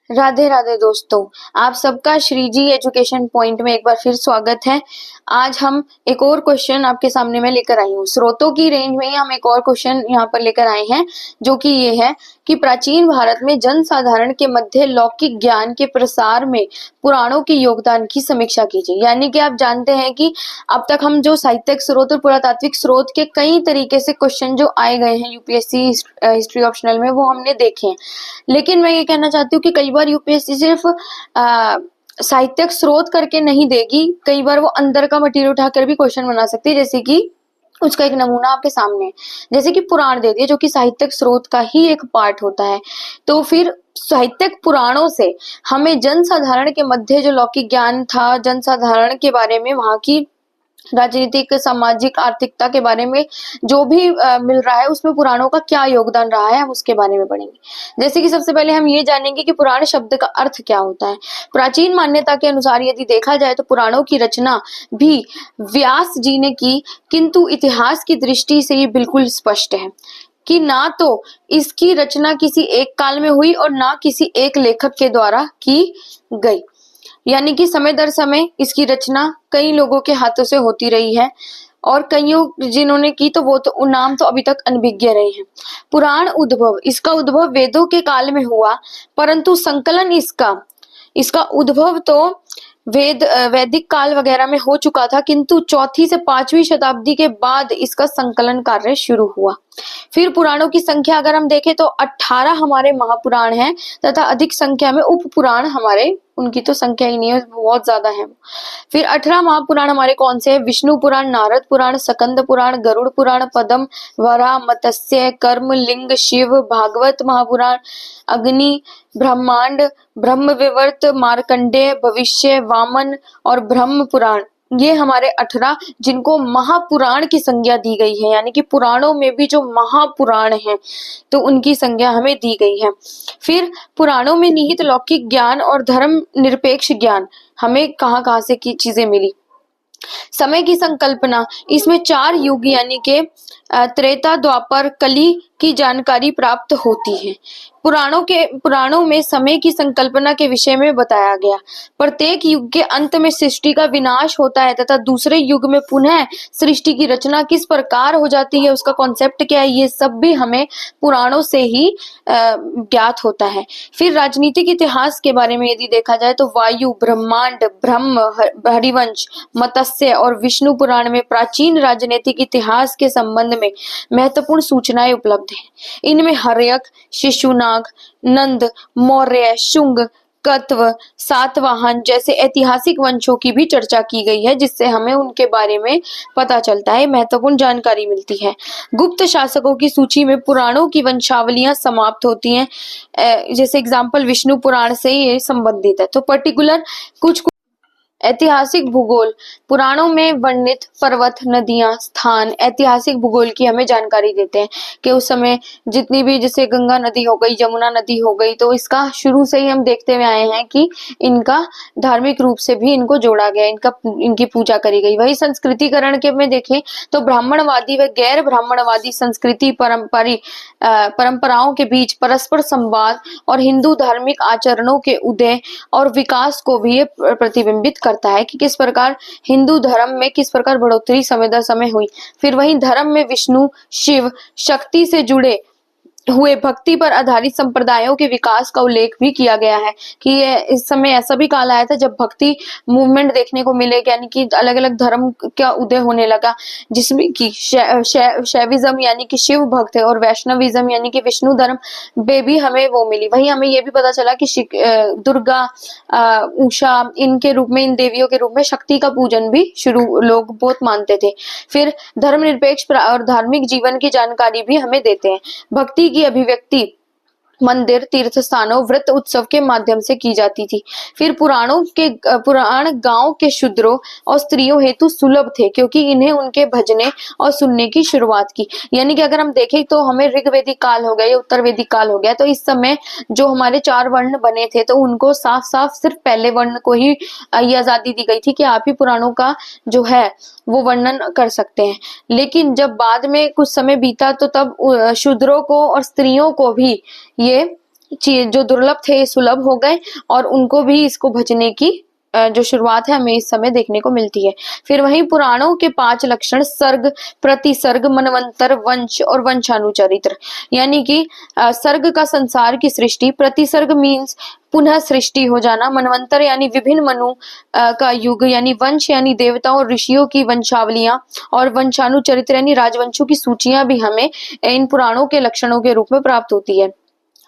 राधे राधे दोस्तों, आप सबका श्री जी एजुकेशन पॉइंट में एक बार फिर स्वागत है। आज हम एक और क्वेश्चन आपके सामने मैं लेकर आई हूँ। स्रोतों की रेंज में ही हम एक और क्वेश्चन यहाँ पर लेकर आए हैं, जो कि ये है कि प्राचीन भारत में जन साधारण के मध्य लौकिक ज्ञान के प्रसार में पुराणों के योगदान की समीक्षा कीजिए। यानी कि आप जानते हैं कि अब तक हम जो साहित्यिक स्रोत और पुरातात्विक स्रोत के कई तरीके से क्वेश्चन जो आए गए हैं यूपीएससी हिस्ट्री ऑप्शनल में, वो हमने देखे हैं। लेकिन मैं ये कहना चाहती हूँ कि कई बार यूपीएससी सिर्फ साहित्यिक स्रोत करके नहीं देगी, कई बार वो अंदर का मटेरियल उठाकर भी क्वेश्चन बना सकती है। जैसे कि उसका एक नमूना आपके सामने है, जैसे कि पुराण दे दिए, जो कि साहित्यिक स्रोत का ही एक पार्ट होता है। तो फिर साहित्यिक पुराणों से हमें जनसाधारण के मध्य जो लौकिक ज्ञान था, जनसाधारण के बारे में, वहां की राजनीतिक, सामाजिक, आर्थिकता के बारे में जो भी मिल रहा है, उसमें पुराणों का क्या योगदान रहा है, हम उसके बारे में पढ़ेंगे। जैसे कि सबसे पहले हम ये जानेंगे कि पुराण शब्द का अर्थ क्या होता है। प्राचीन मान्यता के अनुसार यदि देखा जाए तो पुराणों की रचना भी व्यास जी ने की, किंतु इतिहास की दृष्टि से ये बिल्कुल स्पष्ट है कि ना तो इसकी रचना किसी एक काल में हुई और ना किसी एक लेखक के द्वारा की गई। यानी कि समय दर समय इसकी रचना कई लोगों के हाथों से होती रही है, और कईयों जिन्होंने की तो वो तो नाम तो अभी तक अनभिज्ञ रहे हैं। पुराण उद्भव, इसका उद्भव वेदों के काल में हुआ, परंतु संकलन इसका उद्भव तो वैदिक काल वगैरह में हो चुका था, किंतु 4वीं से 5वीं शताब्दी के बाद इसका संकलन कार्य शुरू हुआ। फिर पुराणों की संख्या अगर हम देखें तो 18 हमारे महापुराण हैं, तथा अधिक संख्या में उप पुराण हमारे, उनकी तो संख्या ही नहीं है, बहुत ज्यादा है। फिर 18 महापुराण हमारे कौन से हैं? विष्णु पुराण, नारद पुराण, स्कंद पुराण, गरुड़ पुराण, पद्म, वराह, मत्स्य, कर्म, लिंग, शिव, भागवत महापुराण, अग्नि, ब्रह्मांड, ब्रह्म विवर्त, मार्कंडेय, भविष्य, वामन और ब्रह्म पुराण, ये हमारे 18 जिनको महापुराण की संज्ञा दी गई है। यानी कि पुराणों में भी जो महापुराण हैं तो उनकी संज्ञा हमें दी गई है। फिर पुराणों में निहित लौकिक ज्ञान और धर्म निरपेक्ष ज्ञान हमें कहाँ से की चीजें मिली। समय की संकल्पना, इसमें 4 युग यानी के त्रेता, द्वापर, कली की जानकारी प्राप्त होती है। पुराणों में समय की संकल्पना के विषय में बताया गया। प्रत्येक युग के अंत में सृष्टि का विनाश होता है, तथा दूसरे युग में पुनः सृष्टि की रचना किस प्रकार हो जाती है, उसका कॉन्सेप्ट क्या है, ये सब भी हमें पुराणों से ही ज्ञात होता है। फिर राजनीतिक इतिहास के बारे में यदि देखा जाए तो वायु, ब्रह्मांड, ब्रह्म, हरिवंश, मत्स्य और विष्णु पुराण में प्राचीन राजनीतिक इतिहास के संबंध में महत्वपूर्ण सूचनाएं उपलब्ध हैं। इनमें हर्यक, शिशुनाग, नंद, मौर्य, शुंग, कत्व, सातवाहन जैसे ऐतिहासिक वंशों की भी चर्चा की गई है, जिससे हमें उनके बारे में पता चलता है, महत्वपूर्ण जानकारी मिलती है। गुप्त शासकों की सूची में पुराणों की वंशावलियां समाप्त होती हैं। जैसे एग्जाम्पल विष्णु पुराण से ये संबंधित है। तो पर्टिकुलर कुछ ऐतिहासिक भूगोल, पुराणों में वर्णित पर्वत, नदियां, स्थान ऐतिहासिक भूगोल की हमें जानकारी देते हैं कि उस समय जितनी भी, जैसे गंगा नदी हो गई, जमुना नदी हो गई, तो इसका शुरू से ही हम देखते हुए आए हैं कि इनका धार्मिक रूप से भी इनको जोड़ा गया, इनकी पूजा करी गई। वही संस्कृतिकरण के में देखें तो ब्राह्मणवादी व गैर ब्राह्मणवादी संस्कृति परंपराओं के बीच परस्पर संवाद और हिंदू धार्मिक आचरणों के उदय और विकास को भी ये प्रतिबिंबित करता है कि किस प्रकार हिंदू धर्म में किस प्रकार बढ़ोतरी समय दर समय हुई। फिर वहीं धर्म में विष्णु, शिव, शक्ति से जुड़े हुए भक्ति पर आधारित संप्रदायों के विकास का उल्लेख भी किया गया है कि ये इस समय ऐसा भी काल आया था जब भक्ति मूवमेंट देखने को मिले, यानी कि अलग अलग धर्म का उदय होने लगा, जिसमें कि शैविज्म यानी कि शिव भक्त है, और वैष्णविज्म यानी कि विष्णु धर्म में भी हमें वो मिली। वहीं हमें ये भी पता चला कि दुर्गा, उषा, इनके रूप में, इन देवियों के रूप में शक्ति का पूजन भी शुरू लोग बहुत मानते थे। फिर धर्मनिरपेक्ष और धार्मिक जीवन की जानकारी भी हमें देते हैं। भक्ति की अभिव्यक्ति मंदिर, तीर्थ स्थानों, व्रत उत्सव के माध्यम से की जाती थी। फिर पुराण गांव के शूद्रों और स्त्रियों हेतु सुलभ थे, क्योंकि इन्हें उनके भजने और सुनने की शुरुआत की। यानी कि अगर हम देखें तो हमें ऋग्वेदिक काल हो गया या उत्तर वेदिक काल हो गया, तो इस समय जो हमारे 4 वर्ण बने थे, तो उनको साफ साफ सिर्फ पहले वर्ण को ही ये आजादी दी गई थी कि आप ही पुराणों का जो है वो वर्णन कर सकते हैं। लेकिन जब बाद में कुछ समय बीता तो तब शूद्रों को और स्त्रियों को भी ये जो दुर्लभ थे सुलभ हो गए और उनको भी इसको भजने की जो शुरुआत है हमें इस समय देखने को मिलती है। फिर वहीं पुराणों के 5 लक्षण सर्ग, प्रतिसर्ग, मनवंतर, वंश और वंशानुचरित्र, यानी कि सर्ग का संसार की सृष्टि, प्रतिसर्ग मीन्स पुनः सृष्टि हो जाना, मनवंतर यानी विभिन्न मनु का युग, यानी वंश यानी देवताओं और ऋषियों की वंशावलियां, और वंशानुचरित्र यानी राजवंशों की सूचियां भी हमें इन पुराणों के लक्षणों के रूप में प्राप्त होती है।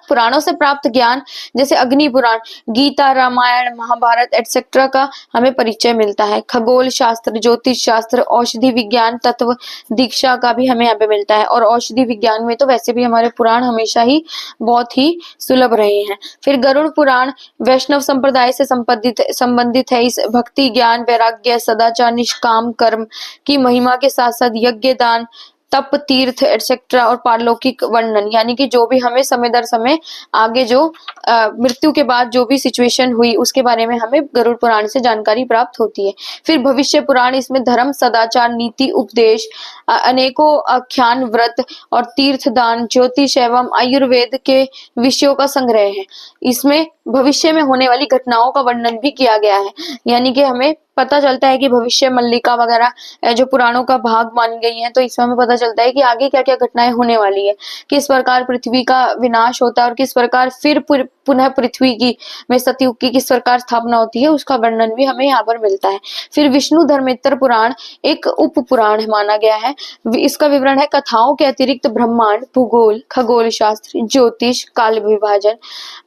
पुराणों से प्राप्त ज्ञान जैसे अग्नि पुराण, गीता, रामायण, महाभारत एटसेट्रा का हमें परिचय मिलता है। खगोल शास्त्र, ज्योतिष शास्त्र, औषधि विज्ञान, तत्व दीक्षा का भी हमें यहाँ पे मिलता है। और औषधि विज्ञान में तो वैसे भी हमारे पुराण हमेशा ही बहुत ही सुलभ रहे हैं। फिर गरुड़ पुराण वैष्णव संप्रदाय से संबंधित है। इस भक्ति, ज्ञान, वैराग्य, सदाचार, निष्काम कर्म की महिमा के साथ साथ यज्ञ, दान, तप, तीर्थ एटसेट्रा और पारलौकिक वर्णन, यानी कि जो भी हमें समय दर समय आगे जो मृत्यु के बाद जो भी सिचुएशन हुई उसके बारे में हमें गरुड़ पुराण से जानकारी प्राप्त होती है। फिर भविष्य पुराण, इसमें धर्म, सदाचार, नीति, उपदेश, अनेकों आख्यान, व्रत और तीर्थ, दान, ज्योतिष एवं आयुर्वेद के विषयों का संग्रह है। इसमें भविष्य में होने वाली घटनाओं का वर्णन भी किया गया है, यानी कि हमें पता चलता है कि भविष्य मल्लिका वगैरह जो पुराणों का भाग मानी गई है, तो इसमें हमें पता चलता है कि आगे क्या क्या घटनाएं होने वाली है, किस प्रकार पृथ्वी का विनाश होता है और किस प्रकार फिर पुनः पृथ्वी की में सतयुग की किस प्रकार स्थापना होती है, उसका वर्णन भी हमें यहाँ पर मिलता है। फिर विष्णु धर्मेत्तर पुराण एक उप पुराण माना गया है। इसका विवरण है कथाओं के अतिरिक्त ब्रह्मांड, भूगोल, खगोल शास्त्र, ज्योतिष, काल विभाजन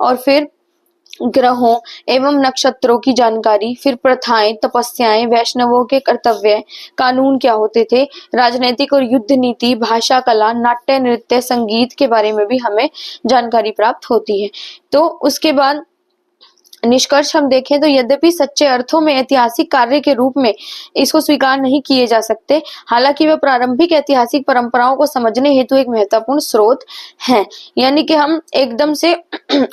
और फिर ग्रहों एवं नक्षत्रों की जानकारी, फिर प्रथाएं, तपस्याएं, वैष्णवों के कर्तव्य, कानून क्या होते थे, राजनीतिक और युद्ध नीति, भाषा, कला, नाट्य, नृत्य, संगीत के बारे में भी हमें जानकारी प्राप्त होती है। तो उसके बाद निष्कर्ष हम देखें तो यद्यपि सच्चे अर्थों में ऐतिहासिक कार्य के रूप में इसको स्वीकार नहीं किए जा सकते, हालांकि वे प्रारंभिक ऐतिहासिक परंपराओं को समझने हेतु एक महत्वपूर्ण स्रोत हैं। यानी कि हम एकदम से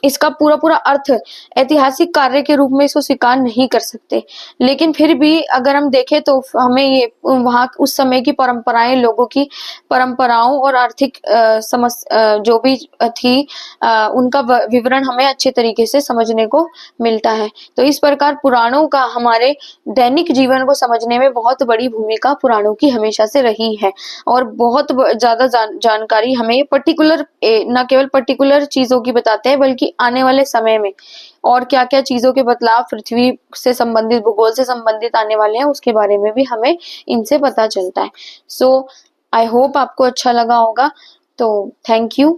इसका पूरा पूरा अर्थ ऐतिहासिक कार्य के रूप में इसको स्वीकार नहीं कर सकते, लेकिन फिर भी अगर हम देखें तो हमें ये वहाँ उस समय की परंपराएं, लोगों की परंपराओं और आर्थिक जो भी थी उनका विवरण हमें अच्छे तरीके से समझने को मिलता है। तो इस प्रकार पुराणों का हमारे दैनिक जीवन को समझने में बहुत बड़ी भूमिका पुराणों की हमेशा से रही है और बहुत ज्यादा जानकारी हमें पर्टिकुलर न केवल पर्टिकुलर चीजों की बताते हैं बल्कि आने वाले समय में और क्या क्या चीजों के बदलाव पृथ्वी से संबंधित, भूगोल से संबंधित आने वाले हैं उसके बारे में भी हमें इनसे पता चलता है। सो आई होप आपको अच्छा लगा होगा। तो थैंक यू।